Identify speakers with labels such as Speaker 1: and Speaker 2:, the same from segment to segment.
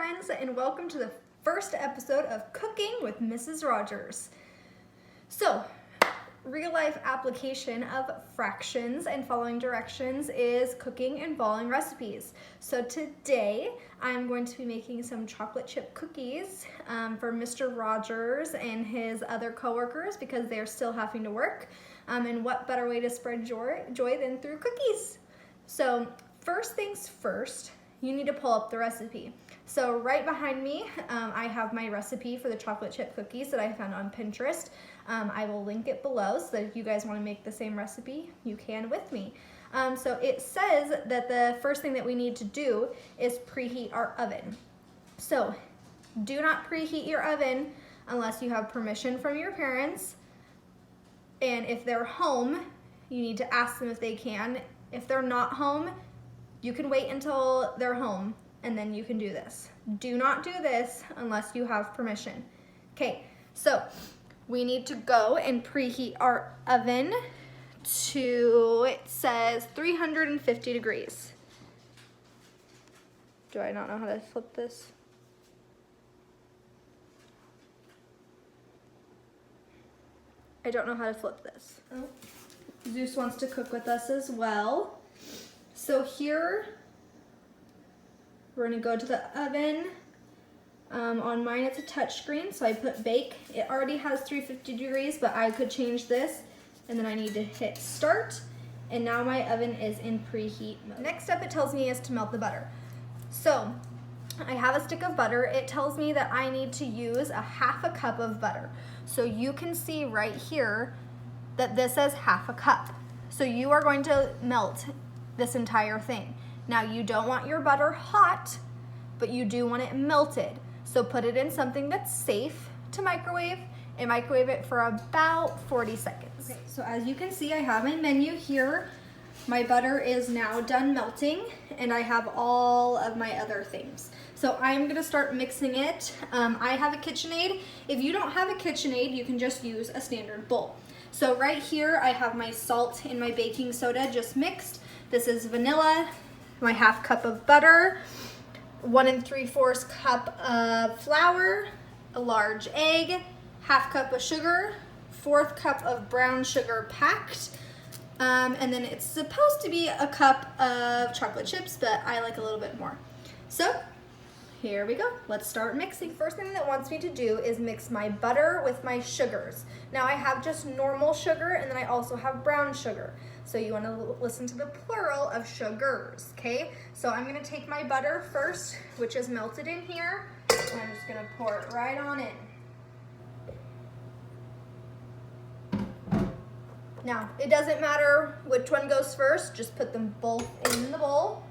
Speaker 1: friends, and welcome to the first episode of Cooking with Mrs. Rogers. So, real life application of fractions and following directions is cooking involving recipes. So today I'm going to be making some chocolate chip cookies for Mr. Rogers and his other coworkers because they're still having to work. And what better way to spread joy than through cookies? So first things first, you need to pull up the recipe. So right behind me, I have my recipe for the chocolate chip cookies that I found on Pinterest. I will link it below so that if you guys want to make the same recipe, you can with me. So it says that the first thing that we need to do is preheat our oven. So do not preheat your oven unless you have permission from your parents. And if they're home, you need to ask them if they can. If they're not home, you can wait until they're home and then you can do this. Do not do this unless you have permission. Okay, so we need to go and preheat our oven to, it says 350 degrees. Do I not know how to flip this? I don't know how to flip this. Oh. Zeus wants to cook with us as well. So here, we're gonna go to the oven. On mine it's a touch screen, so I put bake. It already has 350 degrees, but I could change this, and then I need to hit start, and now my oven is in preheat mode. Next step it tells me is to melt the butter. So I have a stick of butter. It tells me that I need to use a half a cup of butter. So you can see right here that this says half a cup. So you are going to melt this entire thing. Now you don't want your butter hot, but you do want it melted. So put it in something that's safe to microwave and microwave it for about 40 seconds. Okay, so as you can see, I have my menu here. My butter is now done melting and I have all of my other things. So I'm gonna start mixing it. I have a KitchenAid. If you don't have a KitchenAid, you can just use a standard bowl. So right here, I have my salt and my baking soda just mixed. This is vanilla, my half cup of butter, 1 3/4 cup of flour, a large egg, half cup of sugar, 1/4 cup of brown sugar packed, and then it's supposed to be a cup of chocolate chips, but I like a little bit more. So here we go, let's start mixing. First thing that it wants me to do is mix my butter with my sugars. Now I have just normal sugar and then I also have brown sugar. So you want to listen to the plural of sugars, okay? So I'm gonna take my butter first, which is melted in here, and I'm just gonna pour it right on in. Now, it doesn't matter which one goes first, just put them both in the bowl.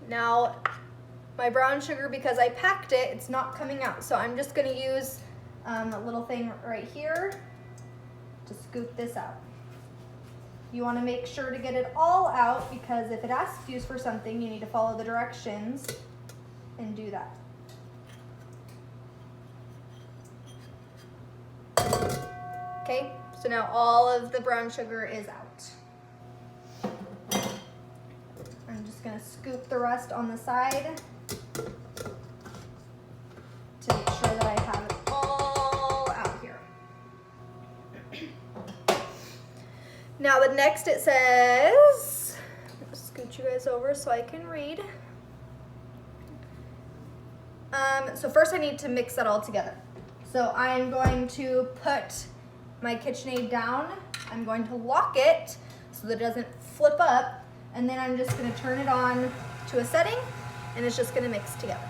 Speaker 1: Now, my brown sugar, because I packed it, it's not coming out. So I'm just gonna use a little thing right here to scoop this out. You wanna make sure to get it all out because if it asks you for something, you need to follow the directions and do that. Okay, so now all of the brown sugar is out. I'm just gonna scoop the rest on the side to make sure that I have it all out here. Now the next it says, scoot you guys over so I can read. So first I need to mix that all together. So I'm going to put my KitchenAid down. I'm going to lock it so that it doesn't flip up, and then I'm just gonna turn it on to a setting and it's just gonna mix together.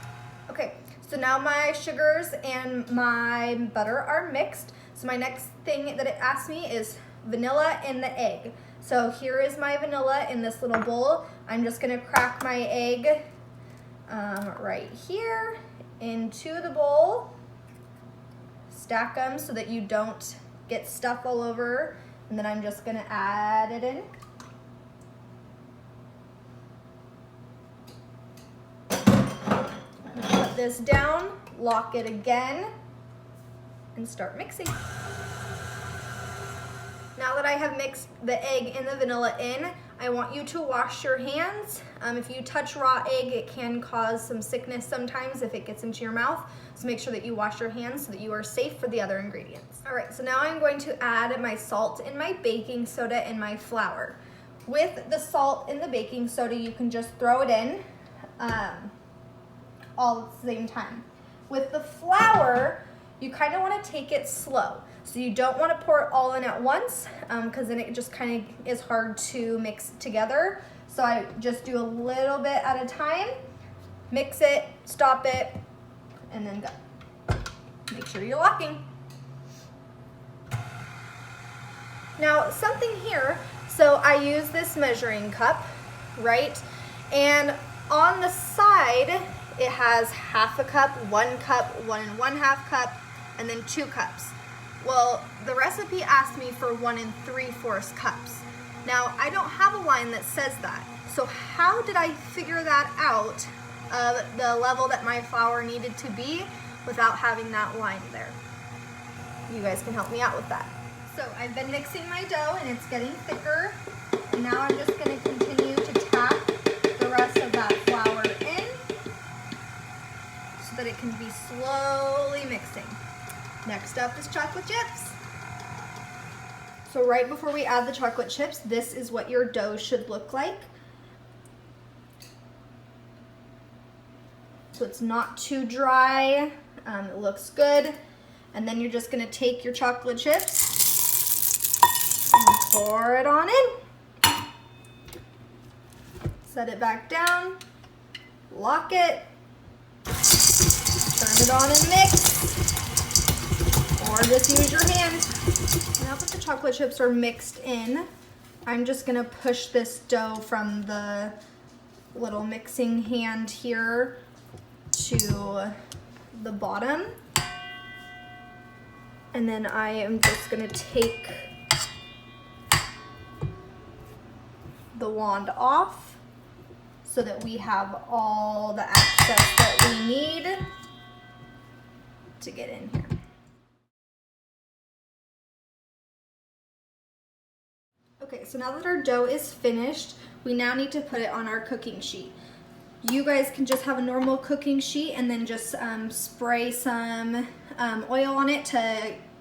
Speaker 1: Okay, so now my sugars and my butter are mixed. So my next thing that it asks me is vanilla and the egg. So here is my vanilla in this little bowl. I'm just gonna crack my egg right here into the bowl. Stack them so that you don't get stuff all over. And then I'm just gonna add it in. Put this down, lock it again, and start mixing. Now that I have mixed the egg and the vanilla in, I want you to wash your hands. If you touch raw egg, it can cause some sickness sometimes if it gets into your mouth. So make sure that you wash your hands so that you are safe for the other ingredients. All right, so now I'm going to add my salt and my baking soda and my flour. With the salt and the baking soda, you can just throw it in all at the same time. With the flour, you kind of want to take it slow. So you don't want to pour it all in at once because then it just kind of is hard to mix together. So I just do a little bit at a time, mix it, stop it, and then go. Make sure you're locking. Now something here, so I use this measuring cup, right? And on the side, it has half a cup, 1 cup, 1 1/2 cup, and then 2 cups. Well, the recipe asked me for 1 3/4 cups. Now, I don't have a line that says that. So how did I figure that out of the level that my flour needed to be without having that line there? You guys can help me out with that. So I've been mixing my dough and it's getting thicker. And now I'm just going to continue to tap the rest of that flour in so that it can be slowly mixing. Next up is chocolate chips. So right before we add the chocolate chips, this is what your dough should look like. So it's not too dry, it looks good. And then you're just gonna take your chocolate chips and pour it on in. Set it back down, lock it, turn it on and mix. Or just use your hand. Now that the chocolate chips are mixed in, I'm just gonna push this dough from the little mixing hand here to the bottom. And then I am just gonna take the wand off so that we have all the access that we need to get in here. Okay, so now that our dough is finished, we now need to put it on our cooking sheet. You guys can just have a normal cooking sheet and then just spray some oil on it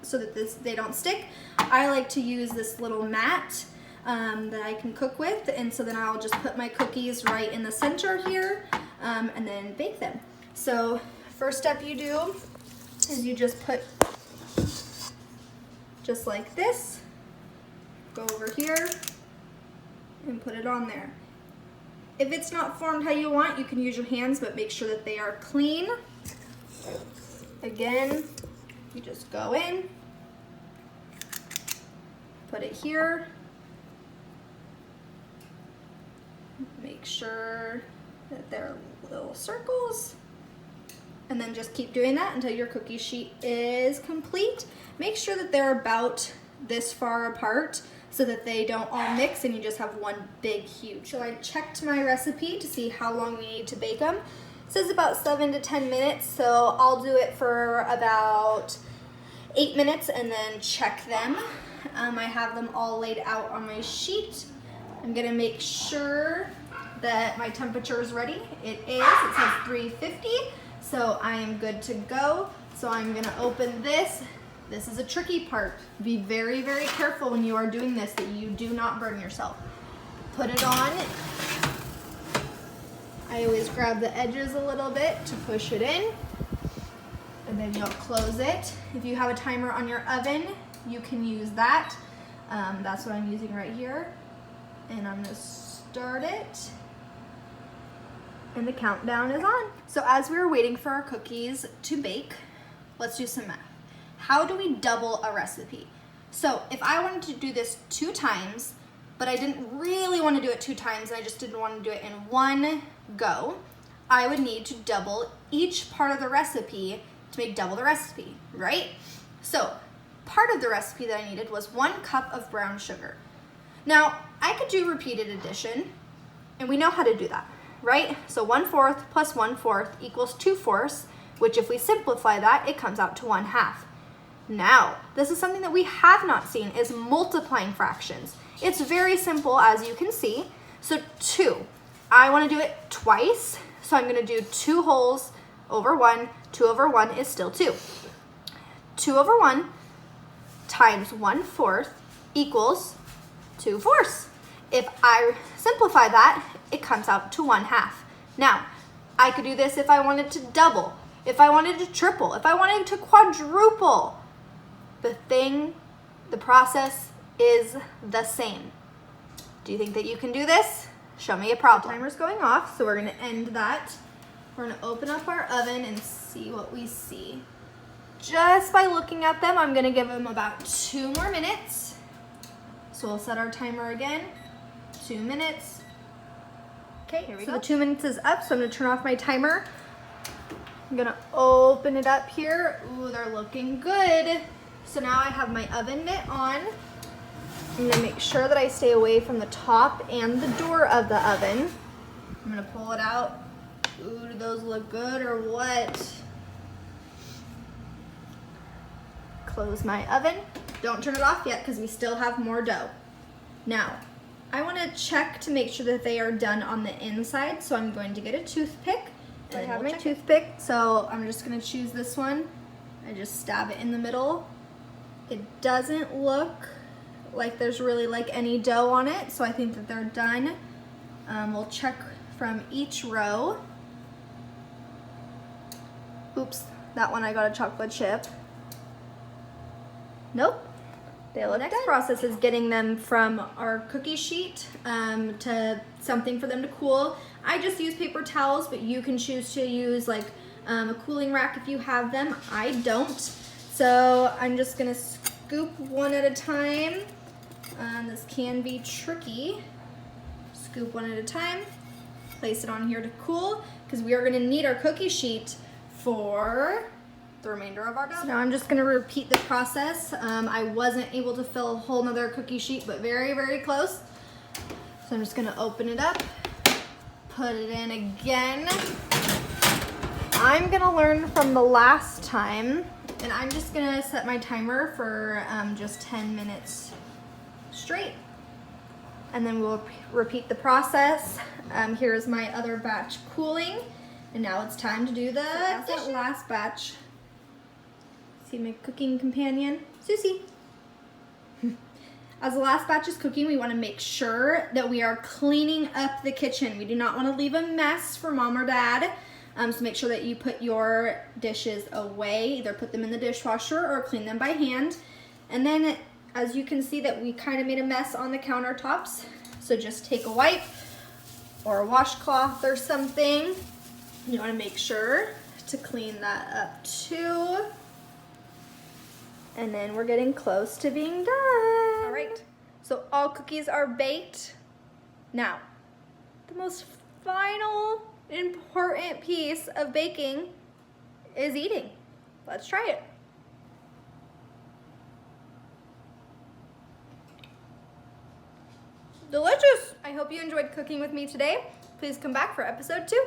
Speaker 1: so that they don't stick. I like to use this little mat that I can cook with, and so then I'll just put my cookies right in the center here and then bake them. So first step you do is you just put just like this. Go over here and put it on there. If it's not formed how you want, you can use your hands, but make sure that they are clean. Again, you just go in, put it here, make sure that they're little circles, and then just keep doing that until your cookie sheet is complete. Make sure that they're about this far apart so that they don't all mix and you just have one big huge. So I checked my recipe to see how long we need to bake them. It says about 7 to 10 minutes, so I'll do it for about 8 minutes and then check them. I have them all laid out on my sheet. I'm gonna make sure that my temperature is ready. It is, it says 350, so I am good to go. So I'm gonna open this. This is a tricky part. Be very, very careful when you are doing this that you do not burn yourself. Put it on. I always grab the edges a little bit to push it in, and then you'll close it. If you have a timer on your oven, you can use that. That's what I'm using right here. And I'm gonna start it. And the countdown is on. So as we were waiting for our cookies to bake, let's do some math. How do we double a recipe? So if I wanted to do this 2 times, but I didn't really want to do it 2 times and I just didn't want to do it in one go, I would need to double each part of the recipe to make double the recipe, right? So part of the recipe that I needed was 1 cup of brown sugar. Now I could do repeated addition, and we know how to do that, right? So 1/4 plus 1/4 equals 2/4, which if we simplify that, it comes out to 1/2. Now, this is something that we have not seen, is multiplying fractions. It's very simple, as you can see. So 2, I want to do it twice. So I'm going to do 2 wholes over 1. 2 over 1 is still 2. 2 over 1 times 1/4 equals 2/4. If I simplify that, it comes out to 1/2. Now, I could do this if I wanted to double, if I wanted to triple, if I wanted to quadruple. The process is the same. Do you think that you can do this? Show me a problem. The timer's going off, so we're gonna end that. We're gonna open up our oven and see what we see. Just by looking at them, I'm gonna give them about 2 more minutes. So we'll set our timer again, 2 minutes. Okay, here we go. The 2 minutes is up, so I'm gonna turn off my timer. I'm gonna open it up here. Ooh, they're looking good. So now I have my oven mitt on. I'm gonna make sure that I stay away from the top and the door of the oven. I'm gonna pull it out. Ooh, do those look good or what? Close my oven. Don't turn it off yet because we still have more dough. Now, I wanna check to make sure that they are done on the inside, so I'm going to get a toothpick. I have my toothpick, so I'm just gonna choose this one. I just stab it in the middle. It doesn't look like there's really like any dough on it, so I think that they're done. We'll check from each row. Oops, that one I got a chocolate chip. Nope, they look done. Next process is getting them from our cookie sheet to something for them to cool. I just use paper towels, but you can choose to use like a cooling rack if you have them. I don't. So I'm just gonna scoop one at a time. This can be tricky. Scoop one at a time, place it on here to cool, because we are gonna need our cookie sheet for the remainder of our dough. So now I'm just gonna repeat the process. I wasn't able to fill a whole nother cookie sheet, but very, very close. So I'm just gonna open it up, put it in again. I'm gonna learn from the last time, and I'm just gonna set my timer for just 10 minutes straight. And then we'll repeat the process. Here's my other batch cooling, and now it's time to do the last batch. See my cooking companion, Susie. As the last batch is cooking, we want to make sure that we are cleaning up the kitchen. We do not want to leave a mess for mom or dad. So make sure that you put your dishes away, either put them in the dishwasher or clean them by hand. And then, as you can see, that we kind of made a mess on the countertops. So just take a wipe or a washcloth or something. You want to make sure to clean that up too. And then we're getting close to being done. All right, so all cookies are baked. Now, the most final important piece of baking is eating. Let's try it. Delicious! I hope you enjoyed cooking with me today. Please come back for episode 2.